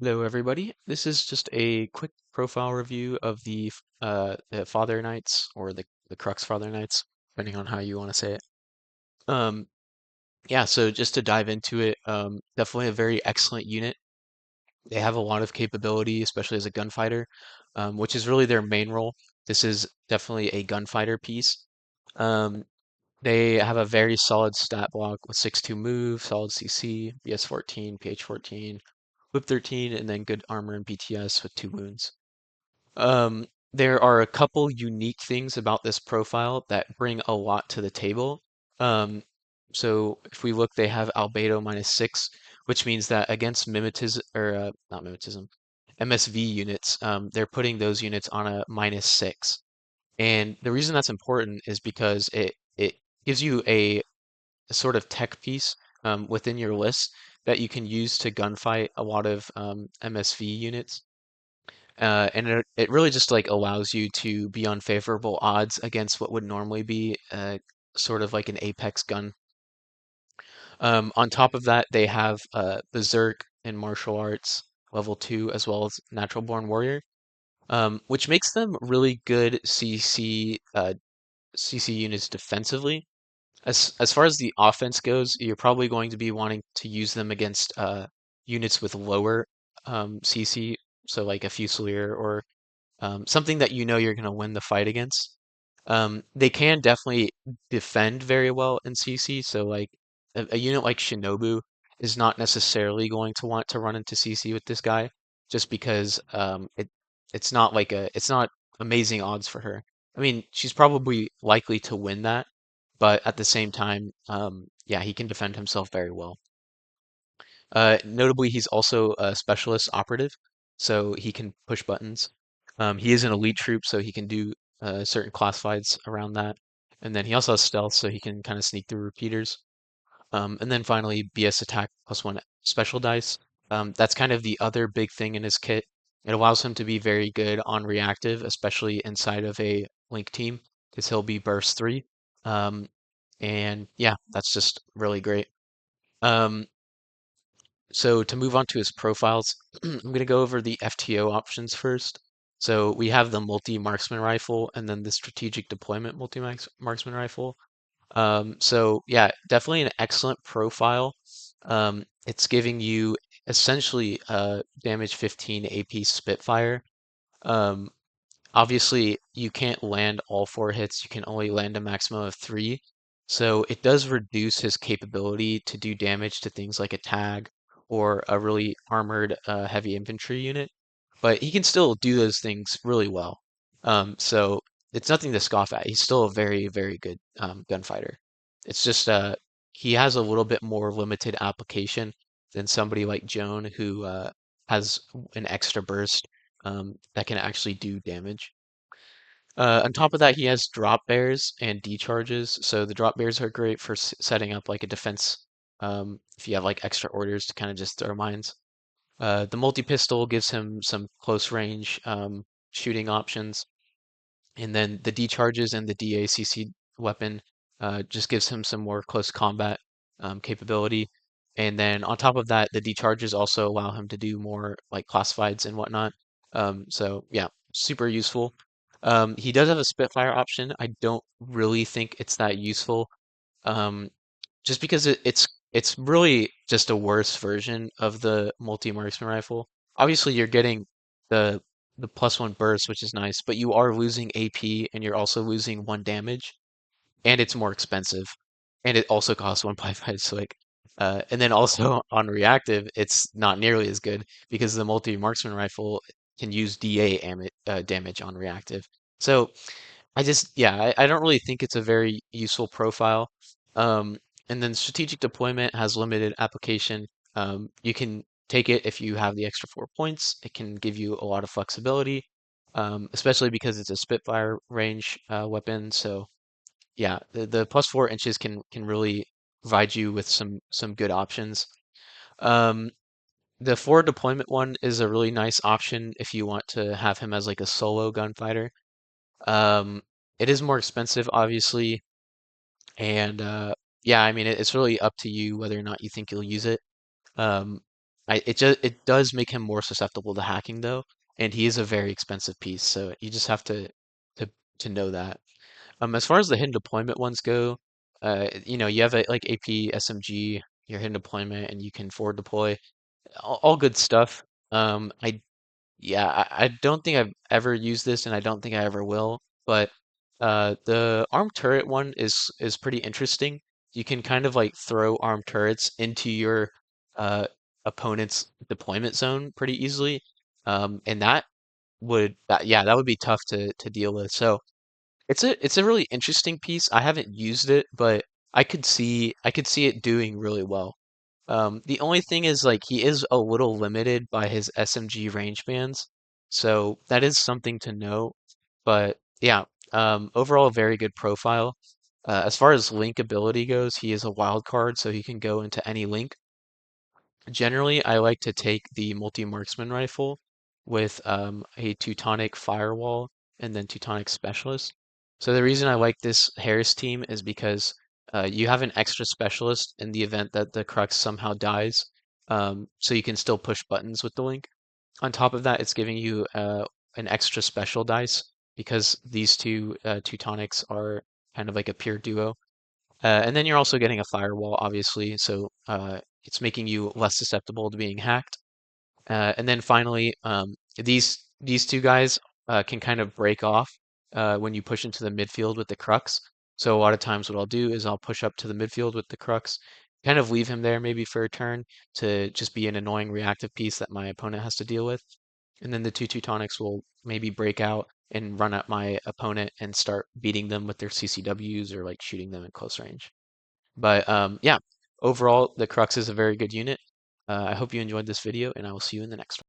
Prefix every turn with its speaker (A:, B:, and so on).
A: Hello, everybody. This is just a quick profile review of the Father Knights or the Crux Father Knights, depending on how you want to say it. Um, yeah, so just to dive into it, definitely a very excellent unit. They have a lot of capability, especially as a gunfighter, which is really their main role. This is definitely a gunfighter piece. Um, they have a very solid stat block with 6-2 move, solid CC, BS 14, PH 14, Whip 13, and then good armor and BTS with 2 wounds. There are a couple unique things about this profile that bring a lot to the table. Um, so if we look, they have albedo -6, which means that against mimetism or not mimetism, MSV units, they're putting those units on a -6. And the reason that's important is because it gives you a sort of tech piece within your list that you can use to gunfight a lot of MSV units. And it really just like allows you to be on favorable odds against what would normally be sort of like an apex gun. On top of that, they have Berserk in martial arts level 2 as well as Natural Born Warrior, which makes them really good CC units defensively. As far as the offense goes, you're probably going to be wanting to use them against units with lower CC, so like a Fusilier or something that you know you're going to win the fight against. They can definitely defend very well in CC, so like a unit like Shinobu is not necessarily going to want to run into CC with this guy, just because it's not amazing odds for her. I mean, she's probably likely to win that, but at the same time, yeah, he can defend himself very well. Notably, he's also a specialist operative, so he can push buttons. He is an elite troop, so he can do certain classifieds around that. And then he also has stealth, so he can kind of sneak through repeaters. And then finally, BS attack +1 special dice. That's kind of the other big thing in his kit. It allows him to be very good on reactive, especially inside of a link team, because he'll be burst 3. Um, and yeah, that's just really great. Um, so to move on to his profiles, I'm going to go over the FTO options first. So we have the multi-marksman rifle and then the strategic deployment multi-marksman rifle. So yeah, definitely an excellent profile. It's giving you essentially damage 15 AP Spitfire. Um, Obviously, you can't land all 4 hits. You can only land a maximum of 3. So it does reduce his capability to do damage to things like a tag or a really armored heavy infantry unit. But he can still do those things really well. So it's nothing to scoff at. He's still a very, very good gunfighter. It's just he has a little bit more limited application than somebody like Joan who has an extra burst that can actually do damage. On top of that, he has drop bears and decharges. So the drop bears are great for setting up like a defense if you have like extra orders to kind of just throw mines. The multi-pistol gives him some close range shooting options. And then the decharges and the DACC weapon just gives him some more close combat capability. And then on top of that, the decharges also allow him to do more like classifieds and whatnot. So yeah, super useful. He does have a Spitfire option. I don't really think it's that useful, um, just because it's really just a worse version of the multi-marksman rifle. Obviously, you're getting the the +1 burst, which is nice, but you are losing AP and you're also losing 1 damage, and it's more expensive, and it also costs 1.5 swig. And then also on reactive, it's not nearly as good because the multi-marksman rifle can use DA damage on reactive. So yeah, I don't really think it's a very useful profile. Um, and then strategic deployment has limited application. You can take it if you have the extra 4 points. It can give you a lot of flexibility, especially because it's a Spitfire range weapon. So yeah, the +4 inches can really provide you with some good options. Um, the forward deployment one is a really nice option if you want to have him as like a solo gunfighter. Um, it is more expensive, obviously, and yeah, I mean it's really up to you whether or not you think you'll use it. Um, it does make him more susceptible to hacking though, and he is a very expensive piece, so you just have to to know that. As far as the hidden deployment ones go, you have a, like AP, SMG, your hidden deployment, and you can forward deploy, all good stuff. I Yeah, I don't think I've ever used this, and I don't think I ever will. But the armed turret one is pretty interesting. You can kind of like throw armed turrets into your uh, opponent's deployment zone pretty easily, and that would be tough to deal with. So it's a really interesting piece. I haven't used it, but I could see it doing really well. The only thing is like he is a little limited by his SMG range bands, so that is something to know. But yeah, overall very good profile. As far as link ability goes, he is a wild card, so he can go into any link. Generally, I like to take the multi-marksman rifle with a Teutonic Firewall and then Teutonic Specialist. So the reason I like this Harris team is because you have an extra specialist in the event that the Crux somehow dies, so you can still push buttons with the link. On top of that, it's giving you an extra special dice because these two Teutonics are kind of like a pure duo. And then you're also getting a firewall, obviously, so it's making you less susceptible to being hacked. And then finally, these two guys can kind of break off when you push into the midfield with the Crux. So a lot of times, what I'll do is I'll push up to the midfield with the Crux, kind of leave him there maybe for a turn to just be an annoying reactive piece that my opponent has to deal with. And then the two Teutonics will maybe break out and run at my opponent and start beating them with their CCWs or like shooting them in close range. But yeah, overall, the Crux is a very good unit. I hope you enjoyed this video, and I will see you in the next one.